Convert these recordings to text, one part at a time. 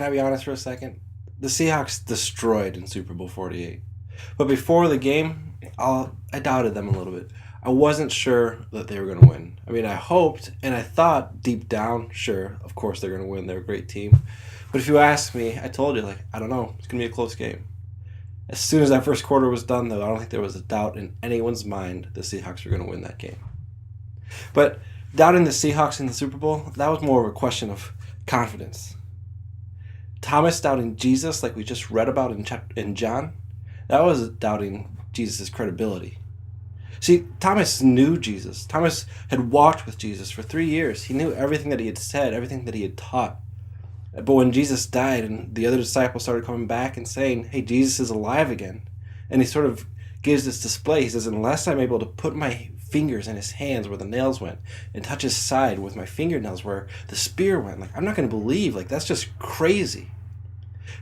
I be honest for a second? The Seahawks destroyed in Super Bowl 48. But before the game, I doubted them a little bit. I wasn't sure that they were going to win. I mean, I hoped and I thought deep down, sure, of course they're going to win. They're a great team. But if you ask me, I told you, like, I don't know. It's going to be a close game. As soon as that first quarter was done, though, I don't think there was a doubt in anyone's mind the Seahawks were going to win that game. But doubting the Seahawks in the Super Bowl, that was more of a question of confidence. Thomas doubting Jesus, like we just read about in John, that was doubting Jesus' credibility. See, Thomas knew Jesus. Thomas had walked with Jesus for 3 years. He knew everything that he had said, everything that he had taught. But when Jesus died and the other disciples started coming back and saying, hey, Jesus is alive again, and he sort of gives this display. He says, unless I'm able to put my fingers in his hands where the nails went and touch his side with my fingernails where the spear went, like, I'm not going to believe. Like, that's just crazy.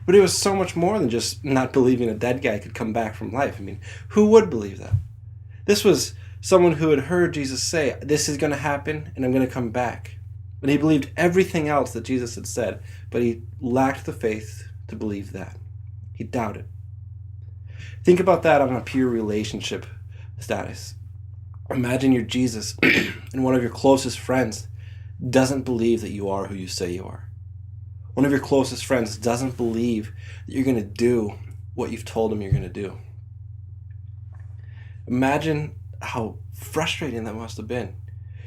But it was so much more than just not believing a dead guy could come back from life. I mean, who would believe that? This was someone who had heard Jesus say, this is going to happen and I'm going to come back. And he believed everything else that Jesus had said, but he lacked the faith to believe that. He doubted. Think about that on a pure relationship status. Imagine you're Jesus and one of your closest friends doesn't believe that you are who you say you are. One of your closest friends doesn't believe that you're going to do what you've told them you're going to do. Imagine how frustrating that must have been.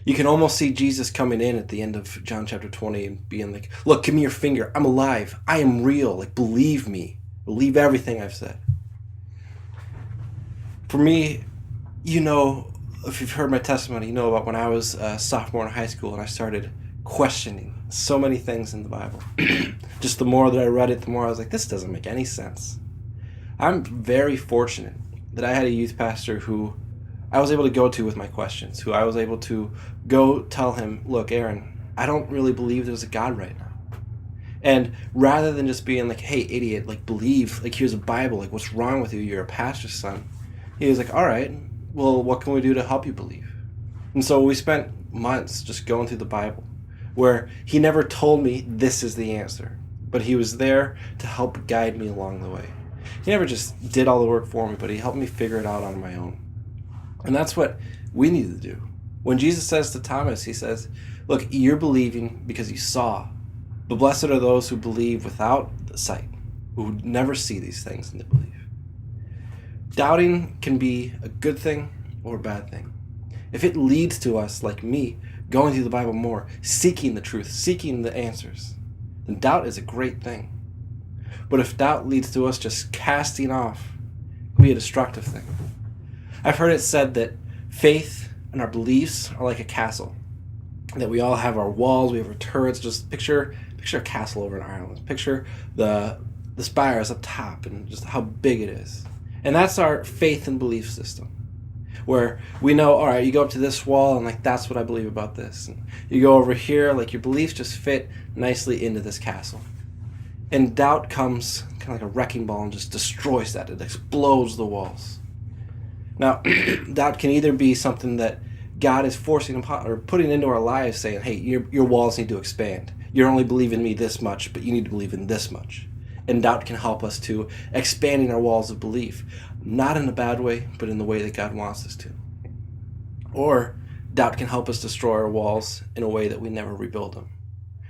You can almost see Jesus coming in at the end of John chapter 20 and being like, look, give me your finger. I'm alive. I am real. Like, believe me. Believe everything I've said. For me, you know, if you've heard my testimony, you know about when I was a sophomore in high school and I started questioning so many things in the Bible. Just the more that I read it, the more I was like, this doesn't make any sense. I'm very fortunate that I had a youth pastor who I was able to go to with my questions, who I was able to go tell him, look, Aaron, I don't really believe there's a God right now. And rather than just being like, hey, idiot, like, believe, like, here's a Bible, like, what's wrong with you? You're a pastor's son. He was like, all right, well, what can we do to help you believe? And so we spent months just going through the Bible, where he never told me this is the answer, but he was there to help guide me along the way. He never just did all the work for me, but he helped me figure it out on my own. And that's what we need to do. When Jesus says to Thomas, he says, look, you're believing because you saw, but blessed are those who believe without the sight, who never see these things and they believe. Doubting can be a good thing or a bad thing. If it leads to us, like me, going through the Bible more, seeking the truth, seeking the answers, then doubt is a great thing. But if doubt leads to us just casting off, it can be a destructive thing. I've heard it said that faith and our beliefs are like a castle. That we all have our walls, we have our turrets. Just picture a castle over in Ireland. Picture the spires up top and just how big it is. And that's our faith and belief system. Where we know, all right, you go up to this wall and like, that's what I believe about this. And you go over here, like your beliefs just fit nicely into this castle. And doubt comes kind of like a wrecking ball and just destroys that. It explodes the walls. Now, doubt can either be something that God is forcing upon or putting into our lives, saying, hey, your walls need to expand. You're only believing me this much, but you need to believe in this much. And doubt can help us to expanding our walls of belief, not in a bad way, but in the way that God wants us to. Or doubt can help us destroy our walls in a way that we never rebuild them.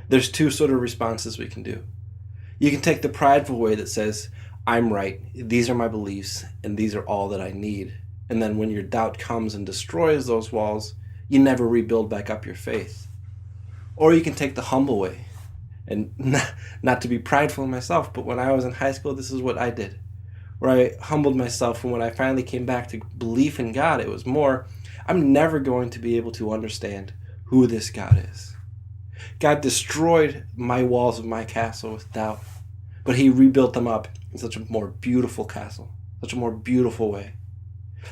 There's two sort of responses we can do. You can take the prideful way that says, I'm right, these are my beliefs, and these are all that I need. And then when your doubt comes and destroys those walls, you never rebuild back up your faith. Or you can take the humble way. And not to be prideful in myself, but when I was in high school, this is what I did. Where I humbled myself, and when I finally came back to belief in God, it was more, I'm never going to be able to understand who this God is. God destroyed my walls of my castle with doubt, but he rebuilt them up in such a more beautiful castle, such a more beautiful way.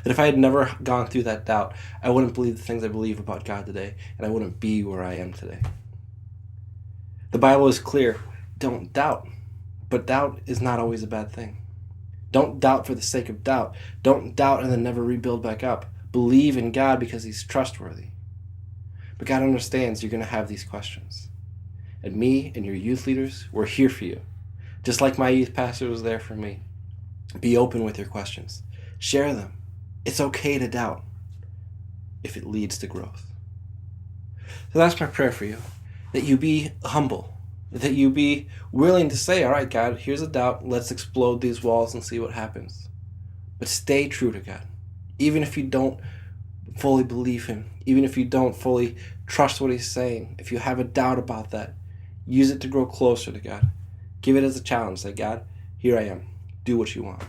That if I had never gone through that doubt, I wouldn't believe the things I believe about God today, and I wouldn't be where I am today. The Bible is clear. Don't doubt. But doubt is not always a bad thing. Don't doubt for the sake of doubt. Don't doubt and then never rebuild back up. Believe in God because he's trustworthy. But God understands you're going to have these questions. And me and your youth leaders, we're here for you. Just like my youth pastor was there for me. Be open with your questions. Share them. It's okay to doubt if it leads to growth. So that's my prayer for you, that you be humble, that you be willing to say, all right, God, here's a doubt. Let's explode these walls and see what happens. But stay true to God. Even if you don't fully believe him, even if you don't fully trust what he's saying, if you have a doubt about that, use it to grow closer to God. Give it as a challenge. Say, God, here I am. Do what you want.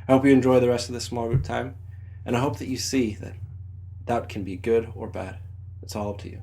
I hope you enjoy the rest of this small group time, and I hope that you see that doubt can be good or bad. It's all up to you.